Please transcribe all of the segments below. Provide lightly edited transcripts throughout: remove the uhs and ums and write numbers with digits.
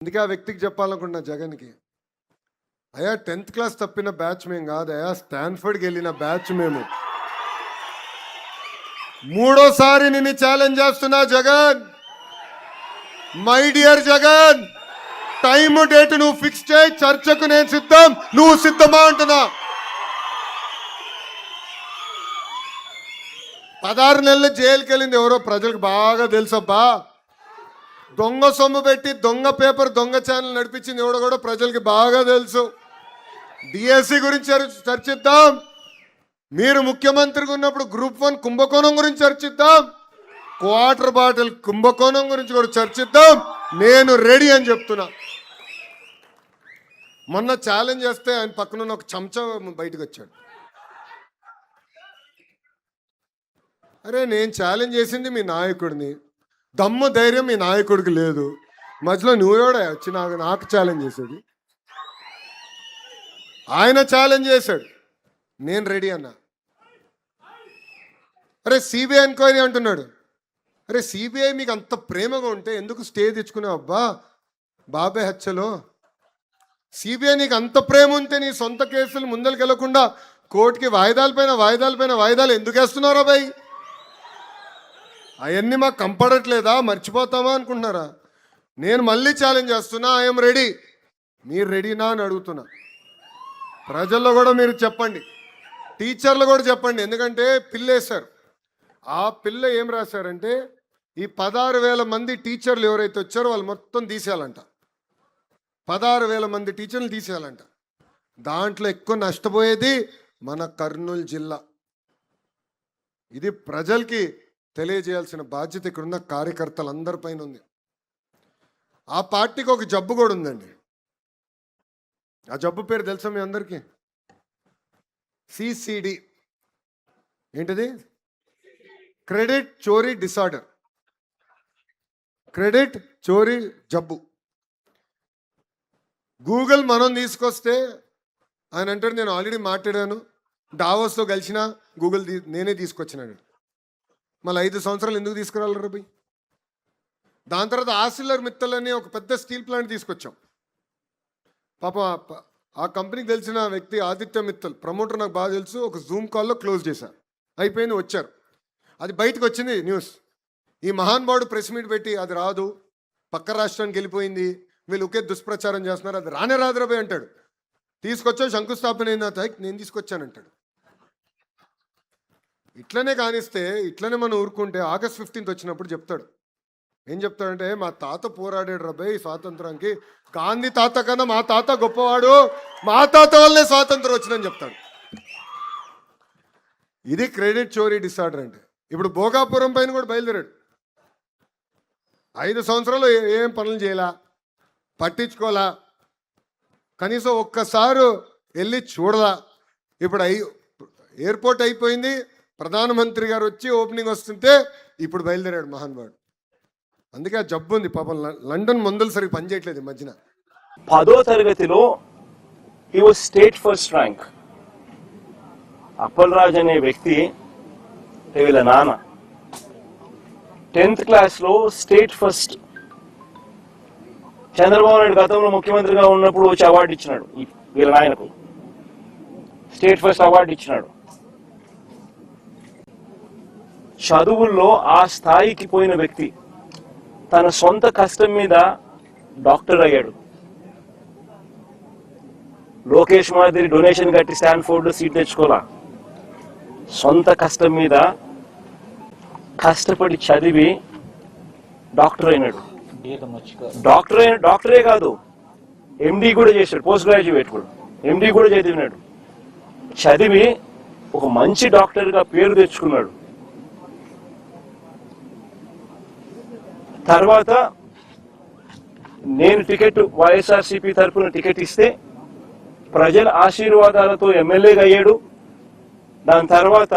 అందుకే ఆ వ్యక్తికి చెప్పాలనుకుంటున్నా జగన్కి, అయ్యా 10th క్లాస్ తప్పిన బ్యాచ్ మేము కాదు, అయ్యా స్టాన్ఫర్డ్కి వెళ్ళిన బ్యాచ్ మేము. మూడోసారి నిన్ను ఛాలెంజ్ చేస్తున్నా Jagan. My dear Jagan, time date నువ్వు ఫిక్స్ చేయి, చర్చకు నేను సిద్ధం, నువ్వు సిద్ధమా అంటున్నా. 16 నెలలు జైలుకి వెళ్ళింది ఎవరో ప్రజలకు బాగా తెలుసబ్బా. దొంగ సొమ్ము పెట్టి దొంగ పేపర్ దొంగ ఛానల్ నడిపించింది ఎవడో కూడా ప్రజలకి బాగా తెలుసు. డిఎస్సి గురించి చర్చిద్దాం, మీరు ముఖ్యమంత్రిగా ఉన్నప్పుడు గ్రూప్ 1 కుంభకోణం గురించి చర్చిద్దాం, క్వార్టర్ బాటిల్ కుంభకోణం గురించి కూడా చర్చిద్దాం. నేను రెడీ అని చెప్తున్నా. మొన్న ఛాలెంజ్ చేస్తే ఆయన పక్కన ఒక చెంచా బయటకు వచ్చాడు. అరే నేను ఛాలెంజ్ చేసింది మీ నాయకుడిని, దమ్ము ధైర్యం మీ నాయకుడికి లేదు, మధ్యలో నువ్వేడా వచ్చి నాకు ఛాలెంజ్ చేసేది. ఆయన ఛాలెంజ్ చేశాడు, నేను రెడీ అన్నా. అరే సిబిఐ ఎంక్వైరీ అంటున్నాడు. అరే సిబిఐ మీకు అంత ప్రేమగా ఉంటే ఎందుకు స్టే తెచ్చుకున్నావు అబ్బా బాబాయ్ హత్యలో? సిబిఐ నీకు అంత ప్రేమ ఉంటే నీ సొంత కేసులు ముందరికి వెళ్లకుండా కోర్టుకి వాయిదాలు ఎందుకు వేస్తున్నారా బాయ్? అవన్నీ మాకు కంపడట్లేదా, మర్చిపోతామా అనుకుంటున్నారా? నేను మళ్ళీ ఛాలెంజ్ చేస్తున్నా, ఐఎమ్ రెడీ. మీరు రెడీనా అని అడుగుతున్నా. ప్రజల్లో కూడా మీరు చెప్పండి, టీచర్లు కూడా చెప్పండి. ఎందుకంటే పిల్ల వేశారు. ఆ పిల్ల ఏం రాశారంటే ఈ 16,000 మంది టీచర్లు ఎవరైతే వచ్చారో వాళ్ళు మొత్తం తీసేయాలంట. 16,000 మంది టీచర్లు తీసేయాలంట. దాంట్లో ఎక్కువ నష్టపోయేది మన కర్నూలు జిల్లా. ఇది ప్రజలకి తెలియజేయాల్సిన బాధ్యత ఇక్కడున్న కార్యకర్తలందరిపైన ఉంది. ఆ పార్టీకి ఒక జబ్బు కూడా ఉందండి. ఆ జబ్బు పేరు తెలుసా మీ అందరికీ? సిసిడి. ఏంటిది? క్రెడిట్ చోరీ డిసార్డర్, క్రెడిట్ చోరీ జబ్బు. గూగుల్ మనం తీసుకొస్తే ఆయన అంటాడు నేను ఆల్రెడీ మాట్లాడాను, డావోస్లో కలిసిన గూగుల్ నేనే తీసుకొచ్చినాడు. మళ్ళీ 5 సంవత్సరాలు ఎందుకు తీసుకురాలి రబీ? దాని తర్వాత ఆసిల్లర్ మిత్తల్ అని ఒక పెద్ద స్టీల్ ప్లాంట్ తీసుకొచ్చాం. పాప ఆ కంపెనీకి తెలిసిన వ్యక్తి ఆదిత్య మిత్తల్, ప్రమోటర్ నాకు బాగా తెలుసు, ఒక జూమ్ కాల్లో క్లోజ్ చేశారు. అయిపోయింది, వచ్చారు. అది బయటకు వచ్చింది న్యూస్. ఈ మహానుభావుడు ప్రెస్ మీట్ పెట్టి అది రాదు, పక్క రాష్ట్రానికి వెళ్ళిపోయింది, వీళ్ళు ఒకే దుష్ప్రచారం చేస్తున్నారు, అది రానే రాదు రబీ అంటాడు. తీసుకొచ్చావు, శంకుస్థాపన అయింది, నేను తీసుకొచ్చానంటాడు. ఇట్లనే కానిస్తే, ఇట్లనే మనం ఊరుకుంటే August 15th వచ్చినప్పుడు చెప్తాడు. ఏం చెప్తాడంటే మా తాత పోరాడాడు రబాయ్ స్వాతంత్రానికి, గాంధీ తాత కన్నా మా తాత గొప్పవాడు, మా తాత వల్లనే స్వాతంత్రం వచ్చిందని చెప్తాడు. ఇది క్రెడిట్ చోరీ డిసార్డర్ అంటే. ఇప్పుడు భోగాపురం పైన కూడా బయలుదేరాడు. 5 సంవత్సరాలు ఏం పనులు చేయాలా, పట్టించుకోవాలా, కనీసం ఒక్కసారి వెళ్ళి చూడలా. ఇప్పుడు ఎయిర్పోర్ట్ అయిపోయింది, ప్రధానమంత్రి గారు వచ్చి ఓపెనింగ్ వస్తుంటే ఇప్పుడు బయలుదేరాడు మహానుభావుడు. అందుకే ఆ జబ్బు ఉంది పాపం. లండన్ మందులు సరిగ్గా పనిచేయట్లేదు ఈ మధ్యన. 10వ తరగతిలో he was state first rank. Appalaraju అనే వ్యక్తి వీళ్ళ నాన్న 10th క్లాస్లో స్టేట్ ఫస్ట్. చంద్రబాబు నాయుడు గతంలో ముఖ్యమంత్రిగా ఉన్నప్పుడు వచ్చి అవార్డు ఇచ్చినాడు వీళ్ళ నాయనకు, స్టేట్ ఫస్ట్ అవార్డు ఇచ్చినాడు. చదువుల్లో ఆ స్థాయికి పోయిన వ్యక్తి తన సొంత కష్టం మీద డాక్టర్ అయ్యాడు. లోకేష్ మాదిరి డొనేషన్ కట్టి స్టాన్ఫోర్డ్ సీట్ తెచ్చుకోలా, సొంత కష్టం మీద కష్టపడి చదివి డాక్టర్ అయినాడు. డాక్టరే కాదు, ఎండి కూడా చేశాడు, పోస్ట్ గ్రాడ్యుయేట్ కూడా, ఎండి కూడా చదివినాడు. చదివి ఒక మంచి డాక్టర్గా పేరు తెచ్చుకున్నాడు. తర్వాత నేను టికెట్ వైఎస్ఆర్సీపీ తరఫున టికెట్ ఇస్తే ప్రజల ఆశీర్వాదాలతో ఎమ్మెల్యేగా అయ్యాడు. దాని తర్వాత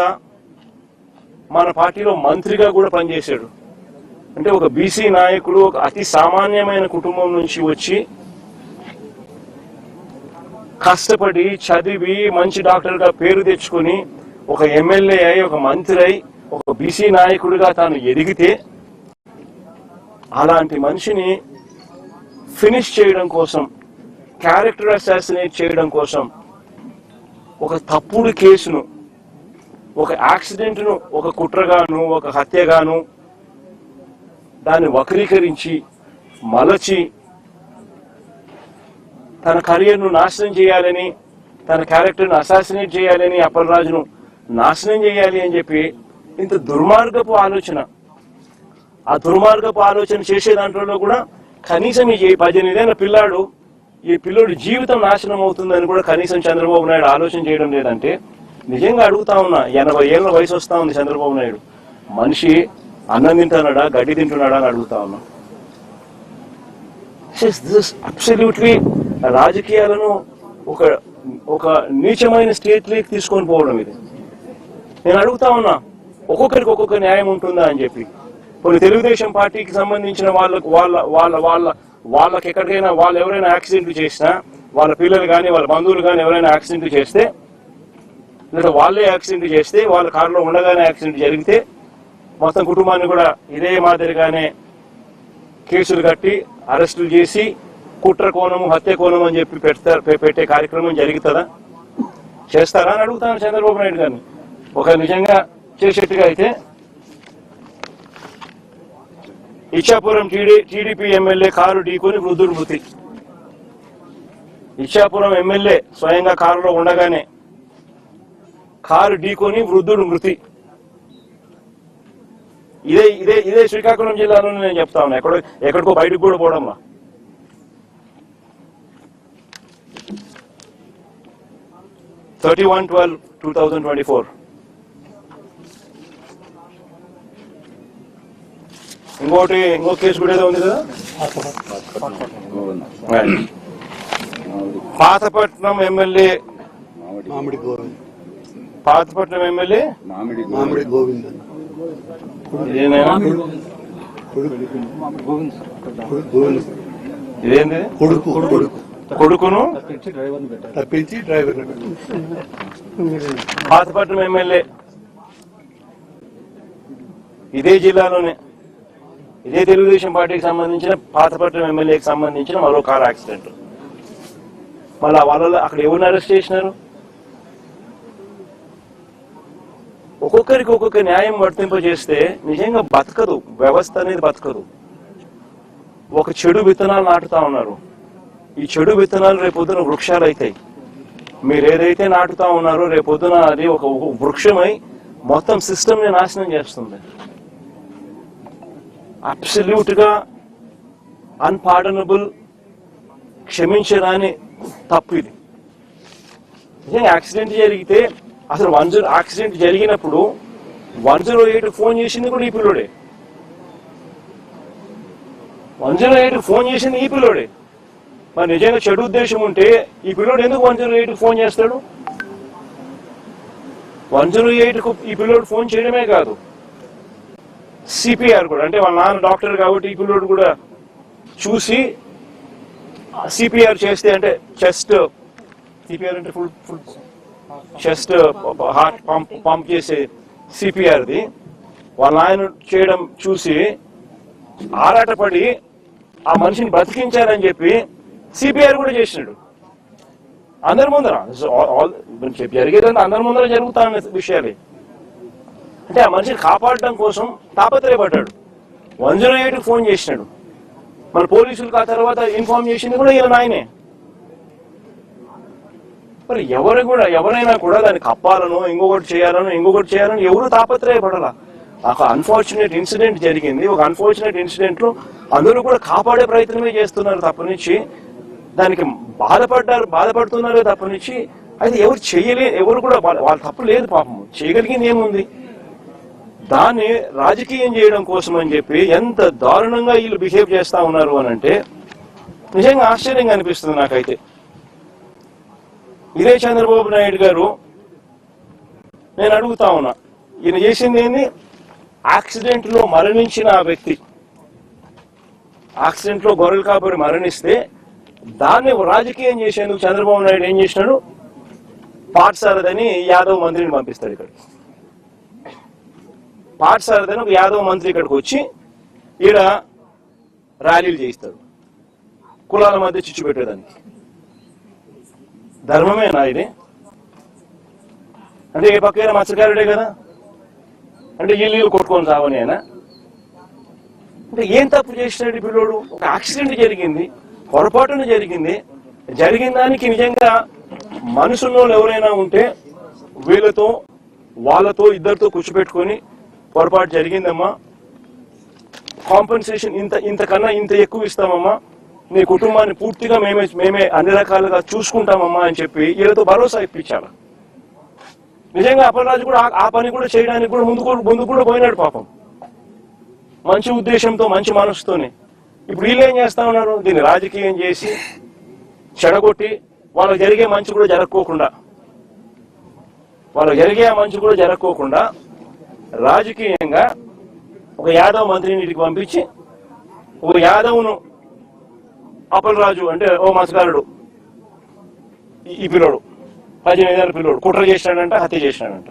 మన పార్టీలో మంత్రిగా కూడా పనిచేశాడు. అంటే ఒక బీసీ నాయకుడు, ఒక అతి సామాన్యమైన కుటుంబం నుంచి వచ్చి కష్టపడి చదివి మంచి డాక్టర్గా పేరు తెచ్చుకొని ఒక ఎమ్మెల్యే అయి ఒక మంత్రి అయి ఒక బీసీ నాయకుడిగా తాను ఎదిగితే అలాంటి మనిషిని ఫినిష్ చేయడం కోసం, క్యారెక్టర్ అసాసినేట్ చేయడం కోసం ఒక తప్పుడు కేసును, ఒక యాక్సిడెంట్ను ఒక కుట్రగాను, ఒక హత్యగాను దాన్ని వక్రీకరించి మలచి తన కెరియర్ను నాశనం చేయాలని, తన క్యారెక్టర్ను అసాసినేట్ చేయాలని, అప్పలరాజును నాశనం చేయాలి అని చెప్పి ఇంత దుర్మార్గపు ఆలోచన, ఆ దుర్మార్గపు ఆలోచన చేసే దాంట్లో కూడా కనీసం ఈ 18 ఏళ్ల పిల్లాడు, ఈ పిల్లోడి జీవితం నాశనం అవుతుందని కూడా కనీసం చంద్రబాబు నాయుడు ఆలోచన చేయడం లేదంటే నిజంగా అడుగుతా ఉన్నా. 80 ఏళ్ల వయసు వస్తా ఉంది చంద్రబాబు నాయుడు, మనిషి అన్నం తింటున్నాడా, గడ్డి తింటున్నాడా అని అడుగుతా ఉన్నా. అబ్సల్యూట్లీ రాజకీయాలను ఒక నీచమైన స్టేట్లోకి తీసుకొని పోవడం ఇది. నేను అడుగుతా ఉన్నా, ఒక్కొక్కరికి ఒక్కొక్క న్యాయం ఉంటుందా అని చెప్పి. కొన్ని తెలుగుదేశం పార్టీకి సంబంధించిన వాళ్ళకి ఎక్కడికైనా వాళ్ళు ఎవరైనా యాక్సిడెంట్లు చేసినా, వాళ్ళ పిల్లలు కానీ వాళ్ళ బంధువులు కానీ ఎవరైనా యాక్సిడెంట్లు చేస్తే, లేదా వాళ్ళే యాక్సిడెంట్ చేస్తే, వాళ్ళ కారులో ఉండగానే యాక్సిడెంట్ జరిగితే మొత్తం కుటుంబాన్ని కూడా ఇదే మాదిరిగానే కేసులు కట్టి అరెస్టులు చేసి కుట్ర కోణము, హత్య కోణం అని చెప్పి పెట్టే కార్యక్రమం జరుగుతుందా? చేస్తారా అని అడుగుతాను చంద్రబాబు నాయుడు గారిని. ఒక నిజంగా చేసేట్టుగా అయితే ఇచ్చాపురం టీడీపీ ఎమ్మెల్యే కారు ఢీకొని వృద్ధుడు మృతి. ఇచ్చాపురం ఎమ్మెల్యే స్వయంగా కారులో ఉండగానే కారు ఢీకొని వృద్ధుడు మృతి. ఇదే శ్రీకాకుళం జిల్లాలోనే నేను చెప్తా ఉన్నా, ఎక్కడికో బయటకు కూడా పోవడంలా. (31/12/2024). ఇంకో కేసు కూడా ఏదో ఉంది కదా, పాతపట్నం ఎమ్మెల్యే మామిడి గోవింద్ ఇదేంది కొడుకును తప్పించి డ్రైవర్. పాతపట్నం ఎమ్మెల్యే ఇదే జిల్లాలోనే, ఇదే తెలుగుదేశం పార్టీకి సంబంధించిన పాతపట్నం ఎమ్మెల్యేకి సంబంధించిన మరో కార్ యాక్సిడెంట్. మళ్ళీ వాళ్ళలో అక్కడ ఎవరిని అరెస్ట్ చేసినారు? ఒక్కొక్కరికి ఒక్కొక్క న్యాయం వర్తింపజేస్తే నిజంగా బతకదు, వ్యవస్థ అనేది బతకదు. ఒక చెడు విత్తనాలు నాటుతా ఉన్నారు. ఈ చెడు విత్తనాలు రేపొద్దున వృక్షాలు అవుతాయి. మీరు ఏదైతే నాటుతా ఉన్నారో రేపొద్దున అది ఒక వృక్షమై మొత్తం సిస్టమ్ ని నాశనం చేస్తుంది. అబ్సల్యూట్ గా అన్పార్డనబుల్, క్షమించరాని తప్పు ఇది. నిజంగా యాక్సిడెంట్ జరిగితే అసలు యాక్సిడెంట్ జరిగినప్పుడు 108 ఫోన్ చేసింది కూడా ఈ పిల్లోడే. 108 ఫోన్ చేసింది ఈ పిల్లోడే. మరి నిజంగా చెడు ఉద్దేశం ఉంటే ఈ పిల్లోడు ఎందుకు 108 ఫోన్ చేస్తాడు? 108కు ఈ పిల్లోడు ఫోన్ చేయడమే కాదు, సిపిఆర్ కూడా, అంటే వాళ్ళ నాన్న డాక్టర్ కాబట్టి ఈ పిల్లోడు కూడా చూసి సిపిఆర్ చేస్తే, అంటే చెస్ట్ సిపిఆర్ అంటే ఫుల్ చెస్ట్ హార్ట్ పంప్ చేసే సిపిఆర్ది వాళ్ళ ఆయన చేయడం చూసి ఆరాటపడి ఆ మనిషిని బతికించారని చెప్పి సిపిఆర్ కూడా చేసినాడు అందరి ముందర. జరిగేదంటే అందరి ముందర జరుగుతాన్న విషయాలే. అంటే ఆ మనిషిని కాపాడడం కోసం తాపత్రయపడ్డాడు. 108 ఫోన్ చేసినాడు. మన పోలీసులకు ఆ తర్వాత ఇన్ఫార్మ్ చేసింది కూడా ఈయన ఆయనే. మరి ఎవరైనా కూడా దాన్ని కప్పాలనో ఇంకొకటి చేయాలని ఎవరు తాపత్రయపడాల. ఒక అన్ఫార్చునేట్ ఇన్సిడెంట్ జరిగింది. ఒక అన్ఫార్చునేట్ ఇన్సిడెంట్ లో అందరూ కూడా కాపాడే ప్రయత్నమే చేస్తున్నారు తప్పనిచ్చి, దానికి బాధపడుతున్నారే తప్పనిచ్చి అయితే ఎవరు కూడా వాళ్ళ తప్పు లేదు. పాపం చేయగలిగింది ఏముంది? దాన్ని రాజకీయం చేయడం కోసం అని చెప్పి ఎంత దారుణంగా వీళ్ళు బిహేవ్ చేస్తా ఉన్నారు అని అంటే నిజంగా ఆశ్చర్యంగా అనిపిస్తుంది నాకైతే. ఇదే చంద్రబాబు నాయుడు గారు, నేను అడుగుతా ఉన్నా, ఈయన చేసింది ఏంది? యాక్సిడెంట్ లో మరణించిన ఆ వ్యక్తి, యాక్సిడెంట్ లో గొర్రెలు కాపరి మరణిస్తే దాన్ని రాజకీయం చేసేందుకు చంద్రబాబు నాయుడు ఏం చేసినాడు? పాఠశాలదని యాదవ్ మంత్రిని పంపిస్తాడు ఇక్కడికి. పాఠశాలదని ఒక యాదవ్ మంత్రి ఇక్కడికి వచ్చి ఈడ ర్యాలీలు చేయిస్తాడు. కులాల మధ్య చిచ్చు పెట్టేదానికి. ధర్మమేనా ఇది? అంటే ఏ పక్కైనా మత్స్యకారుడే కదా, అంటే ఇల్లు కొట్టుకొని సావని ఆయన. అంటే ఏం తప్పు చేసినాడు ఈ పిల్లోడు? ఒక యాక్సిడెంట్ జరిగింది, పొరపాటున జరిగింది. జరిగిన దానికి నిజంగా మనసులో ఎవరైనా ఉంటే వీళ్ళతో వాళ్ళతో ఇద్దరితో కూర్చోబెట్టుకొని పొరపాటు జరిగిందమ్మా, కాంపెన్సేషన్ ఇంతకన్నా ఇంత ఎక్కువ ఇస్తామమ్మా, నీ కుటుంబాన్ని పూర్తిగా మేమే అన్ని రకాలుగా చూసుకుంటామమ్మా అని చెప్పి వీళ్ళతో భరోసా ఇప్పించాలి. నిజంగా అప్పలరాజు కూడా ఆ పని కూడా చేయడానికి కూడా ముందు కూడా పోయినాడు పాపం, మంచి ఉద్దేశంతో మంచి మనసుతోనే. ఇప్పుడు వీళ్ళు ఏం చేస్తా ఉన్నారు? దీన్ని రాజకీయం చేసి చెడగొట్టి వాళ్ళకి జరిగే మంచి కూడా జరగకోకుండా రాజకీయంగా ఒక యాదవ్ మంత్రిని ఇంటికి పంపించి ఒక యాదవ్ను అప్పలరాజు అంటే ఓ మత్స్యకారుడు ఈ పిల్లోడు 18 ఏళ్ళ పిల్లోడు కుట్ర చేసినాడంట, హత్య చేసినాడంట.